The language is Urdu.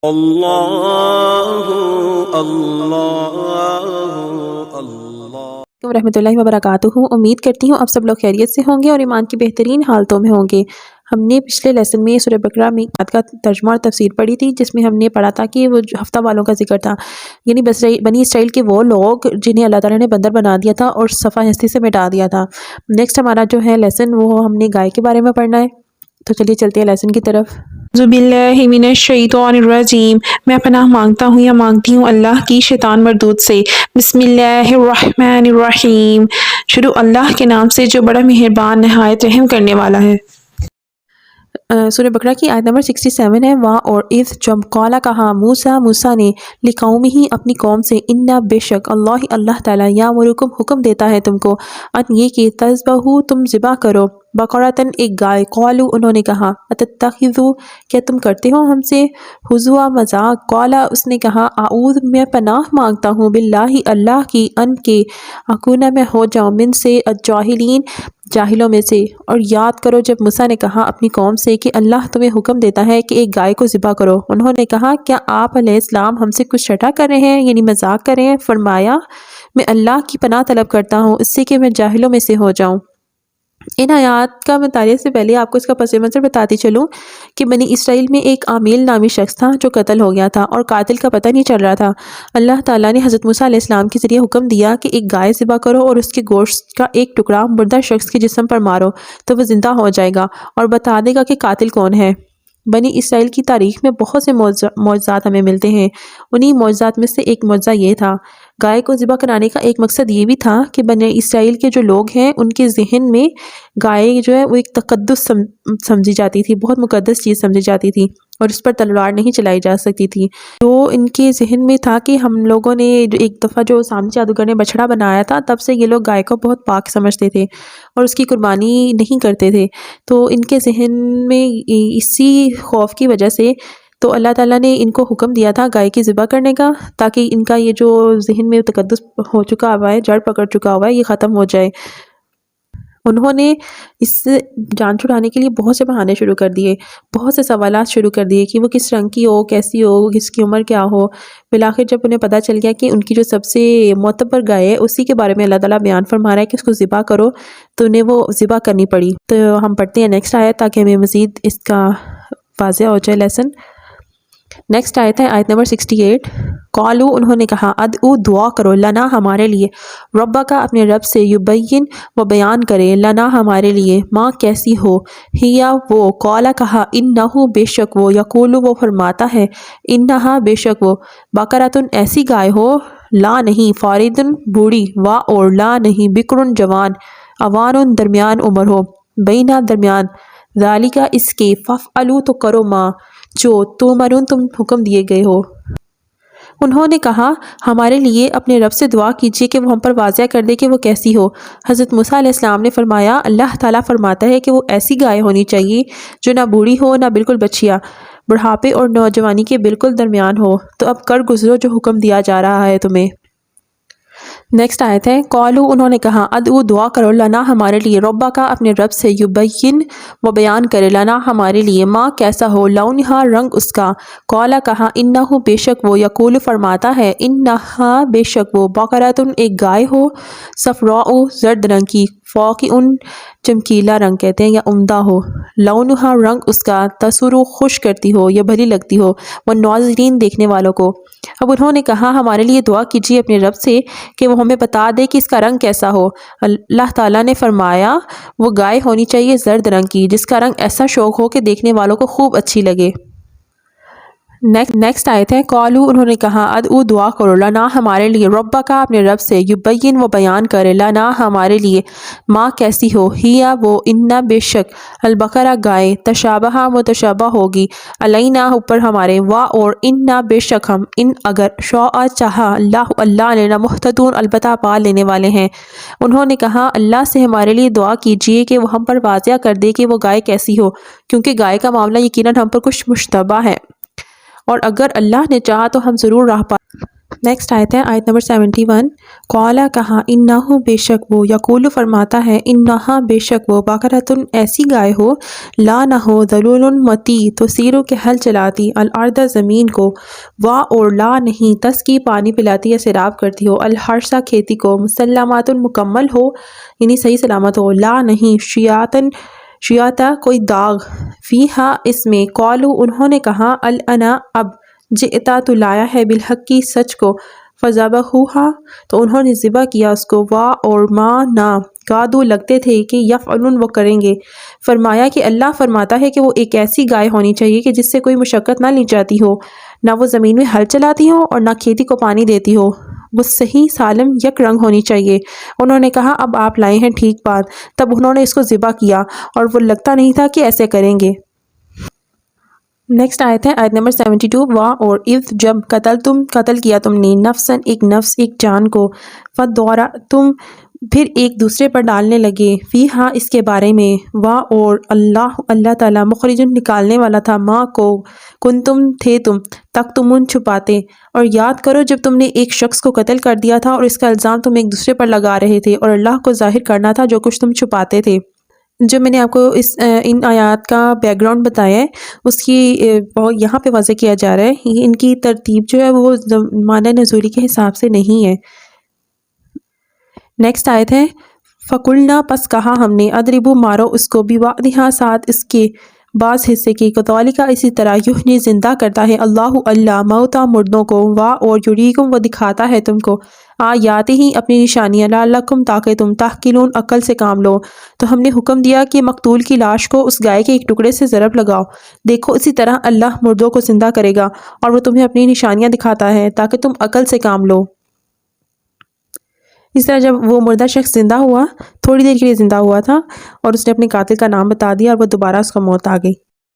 اللہ اللہ اللہ رحمۃ اللہ وبرکاتہ۔ امید کرتی ہوں آپ سب لوگ خیریت سے ہوں گے اور ایمان کی بہترین حالتوں میں ہوں گے۔ ہم نے پچھلے لیسن میں سورہ بقرہ میں آیت کا ترجمہ اور تفسیر پڑھی تھی، جس میں ہم نے پڑھا تھا کہ وہ ہفتہ والوں کا ذکر تھا، یعنی بنی اسرائیل کے وہ لوگ جنہیں اللہ تعالیٰ نے بندر بنا دیا تھا اور صفحہ ہستی سے مٹا دیا تھا۔ نیکسٹ ہمارا جو ہے لیسن وہ ہم نے گائے کے بارے میں پڑھنا ہے، تو چلیے چلتے ہیں لیسن کی طرف۔ اعوذ باللہ من الشیطان الرجیم، میں پناہ مانگتا ہوں یا مانگتی ہوں اللہ کی شیطان مردود سے۔ بسم اللہ الرحمن الرحیم، شروع اللہ کے نام سے جو بڑا مہربان نہایت رحم کرنے والا ہے۔ سورہ بقرہ کی آیت نمبر 67 ہے۔ وہاں اور اذ جب قالا کہا موسیٰ نے لقومہ اپنی قوم سے، انا بے شک اللہ تعالیٰ یامرکم حکم دیتا ہے تم کو، ان یہ کہ تذبحوا تم ذبح کرو، بقرۃ ایک گائے، قالوا انہوں نے کہا، اتتخذوا کیا تم کرتے ہو ہم سے ہزوا مذاق، قالا اس نے کہا، اعوذ میں پناہ مانگتا ہوں باللہ اللہ کی، ان کے اکون میں ہو جاؤں من سے الجاہلین جاہلوں میں سے۔ اور یاد کرو جب موسیٰ نے کہا اپنی قوم سے کہ اللہ تمہیں حکم دیتا ہے کہ ایک گائے کو ذبح کرو، انہوں نے کہا کیا آپ علیہ السلام ہم سے کچھ شٹا کر رہے ہیں، یعنی مذاق کر رہے ہیں؟ فرمایا میں اللہ کی پناہ طلب کرتا ہوں اس سے کہ میں جاہلوں میں سے ہو جاؤں۔ ان آیات کا مطالعے سے پہلے آپ کو اس کا پس منظر بتاتی چلوں کہ بنی اسرائیل میں ایک عامیل نامی شخص تھا جو قتل ہو گیا تھا اور قاتل کا پتہ نہیں چل رہا تھا۔ اللہ تعالیٰ نے حضرت موسیٰ علیہ السلام کے ذریعے حکم دیا کہ ایک گائے ذبح کرو اور اس کے گوشت کا ایک ٹکڑا مردہ شخص کے جسم پر مارو تو وہ زندہ ہو جائے گا اور بتا دے گا کہ قاتل کون ہے۔ بنی اسرائیل کی تاریخ میں بہت سے معجزات ہمیں ملتے ہیں، انہی معجزات میں سے ایک معجزہ یہ تھا۔ گائے کو ذبح کرانے کا ایک مقصد یہ بھی تھا کہ بنی اسرائیل کے جو لوگ ہیں ان کے ذہن میں گائے جو ہے وہ ایک تقدس سمجھی جاتی تھی، بہت مقدس چیز سمجھی جاتی تھی اور اس پر تلوار نہیں چلائی جا سکتی تھی۔ تو ان کے ذہن میں تھا کہ ہم لوگوں نے ایک دفعہ جو سامنے جادوگر نے بچڑا بنایا تھا، تب سے یہ لوگ گائے کو بہت پاک سمجھتے تھے اور اس کی قربانی نہیں کرتے تھے۔ تو ان کے ذہن میں اسی خوف کی وجہ سے تو اللہ تعالیٰ نے ان کو حکم دیا تھا گائے کی ذبح کرنے کا، تاکہ ان کا یہ جو ذہن میں تقدس ہو چکا ہوا ہے، جڑ پکڑ چکا ہوا ہے، یہ ختم ہو جائے۔ انہوں نے اس سے جان چھڑانے کے لیے بہت سے بہانے شروع کر دیے، بہت سے سوالات شروع کر دیے کہ وہ کس رنگ کی ہو، کیسی ہو، کس کی عمر کیا ہو۔ بالآخر جب انہیں پتہ چل گیا کہ ان کی جو سب سے معتبر گائے ہے اسی کے بارے میں اللہ تعالیٰ بیان فرما رہا ہے کہ اس کو ذبح کرو، تو انہیں وہ ذبح کرنی پڑی۔ تو ہم پڑھتے ہیں نیکسٹ آیت تاکہ ہمیں مزید اس کا واضح ہو جائے لیسن۔ نیکسٹ آیت ہے آیت نمبر 68۔ قالو انہوں نے کہا، ادعو دعا کرو، لنا ہمارے لیے، ربا کا اپنے رب سے، یبین وہ بیان کرے، لنا ہمارے لیے، ماں کیسی ہو، ہیا وہ، قالا کہا، انہو بے شک وہ، یقولو وہ فرماتا ہے، انہا بے شک وہ، بقرۃ ایسی گائے ہو، لا نہیں، فاردن بوڑھی، وا اور لا نہیں، بکرن جوان، اوان درمیان عمر ہو، بینا درمیان، ذالکا اس کے، فافعلوا تو کرو ماں جو تمرون تم حکم دیے گئے ہو۔ انہوں نے کہا ہمارے لیے اپنے رب سے دعا کیجئے کہ وہ ہم پر واضح کر دے کہ وہ کیسی ہو۔ حضرت موسیٰ علیہ السلام نے فرمایا اللہ تعالیٰ فرماتا ہے کہ وہ ایسی گائے ہونی چاہیے جو نہ بوڑھی ہو نہ بالکل بچیا، بڑھاپے اور نوجوانی کے بالکل درمیان ہو۔ تو اب کر گزرو جو حکم دیا جا رہا ہے تمہیں۔ نیکسٹ آیت ہے، قالو انہوں نے کہا، ادعو دعا کرو، لنا ہمارے لیے، ربا کا اپنے رب سے، یبین وہ بیان کرے، لنا ہمارے لیے، ماں کیسا ہو، لونہا رنگ اس کا، قالا کہا، انہو بے شک وہ، یقول فرماتا ہے، انہا بے شک وہ، بقرۃ ایک گائے ہو، صفراء زرد رنگ کی، فاقع چمکیلا رنگ کہتے ہیں یا عمدہ ہو، لونہا رنگ اس کا، تسر خوش کرتی ہو یا بھلی لگتی ہو، والناظرین دیکھنے والوں کو۔ اب انہوں نے کہا ہمارے لیے دعا کیجیے اپنے رب سے کہ وہ ہمیں بتا دے کہ اس کا رنگ کیسا ہو۔ اللہ تعالیٰ نے فرمایا وہ گائے ہونی چاہیے زرد رنگ کی، جس کا رنگ ایسا شوق ہو کہ دیکھنے والوں کو خوب اچھی لگے۔ نیکسٹ آیت ہے، قالو انہوں نے کہا، ادعو دعا کرو، لنا ہمارے لیے، ربا کا اپنے رب سے، یبین وہ بیان کرے، لنا ہمارے لیے، ماں کیسی ہو، ہیا وہ، انا بے شک، البقرہ گائے، تشابہ متشابہ ہوگی، علینا اوپر ہمارے، وا اور انا بے شک ہم، ان اگر شاء چاہا اللہ نے، مہتدون البتہ پا لینے والے ہیں۔ انہوں نے کہا اللہ سے ہمارے لیے دعا کیجئے کہ وہ ہم پر واضح کر دے کہ وہ گائے کیسی ہو، کیونکہ گائے کا معاملہ یقیناً ہم پر کچھ مشتبہ ہے، اور اگر اللہ نے چاہا تو ہم ضرور راہ نیکسٹ آیت ہے آیت نمبر 71۔ قالا کہا، انہو بے شک وہ، یقول فرماتا ہے، انہا بے شک وہ، بقرۃ ایسی گائے ہو، لا نہ ہو، ذلول متی، تو سیروں کے حل چلاتی، الارض زمین کو، وا اور لا نہیں، تسقی پانی پلاتی یا سیراب کرتی ہو، الحرث کھیتی کو، مسلمات مکمل ہو یعنی صحیح سلامت ہو، لا نہیں، شیاتا کوئی داغ، فیہا اس میں، قالو انہوں نے کہا، الانا اب، جئتا تو لایا ہے، بالحق کی سچ کو، فذبحوہا تو انہوں نے ذبح کیا اس کو، وا اور ما نہ، کادو لگتے تھے کہ یفعلون وہ کریں گے۔ فرمایا کہ اللہ فرماتا ہے کہ وہ ایک ایسی گائے ہونی چاہیے کہ جس سے کوئی مشقت نہ لی جاتی ہو، نہ وہ زمین میں ہل چلاتی ہو اور نہ کھیتی کو پانی دیتی ہو، وہ صحیح سالم یک رنگ ہونی چاہیے۔ انہوں نے کہا اب آپ لائے ہیں ٹھیک بات، تب انہوں نے اس کو ذبح کیا اور وہ لگتا نہیں تھا کہ ایسے کریں گے۔ نیکسٹ آیت ہے آیت نمبر 72۔ وا اور اذ جب، قتل کیا تم نے، نفسن ایک نفس، ایک جان کو، فدارأتم پھر ایک دوسرے پر ڈالنے لگے، فیہا اس کے بارے میں، وا اور اللہ تعالیٰ مخرجن نکالنے والا تھا، ما کو کنتم تھے تم، تکتمون چھپاتے، اور یاد کرو جب تم نے ایک شخص کو قتل کر دیا تھا اور اس کا الزام تم ایک دوسرے پر لگا رہے تھے اور اللہ کو ظاہر کرنا تھا جو کچھ تم چھپاتے تھے۔ جو میں نے آپ کو ان آیات کا بیک گراؤنڈ بتایا ہے اس کی یہاں پہ واضح کیا جا رہا ہے، ان کی ترتیب جو ہے وہ معنی نزولی کے حساب سے نہیں ہے۔ نیکسٹ آیت ہے فَقُلْنَا پس کہا ہم نے، اضربوا مارو اس کو، بِبَعْضِہَا ساتھ اس کے بعض حصے کی، کذالک اسی طرح، یحیی زندہ کرتا ہے اللہ موتا مردوں کو، وا اور یریکم وہ دکھاتا ہے تم کو، آیاتہ ہی اپنی نشانیاں، لعلکم تاکہ تم تعقلون عقل سے کام لو۔ تو ہم نے حکم دیا کہ مقتول کی لاش کو اس گائے کے ایک ٹکڑے سے ضرب لگاؤ، دیکھو اسی طرح اللہ مردوں کو زندہ کرے گا اور وہ تمہیں اپنی نشانیاں دکھاتا ہے تاکہ تم عقل سے کام لو۔ اس طرح جب وہ مردہ شخص زندہ ہوا، تھوڑی دیر کے لیے زندہ ہوا تھا اور اس نے اپنے قاتل کا نام بتا دیا اور وہ دوبارہ اس کو موت آ گئی۔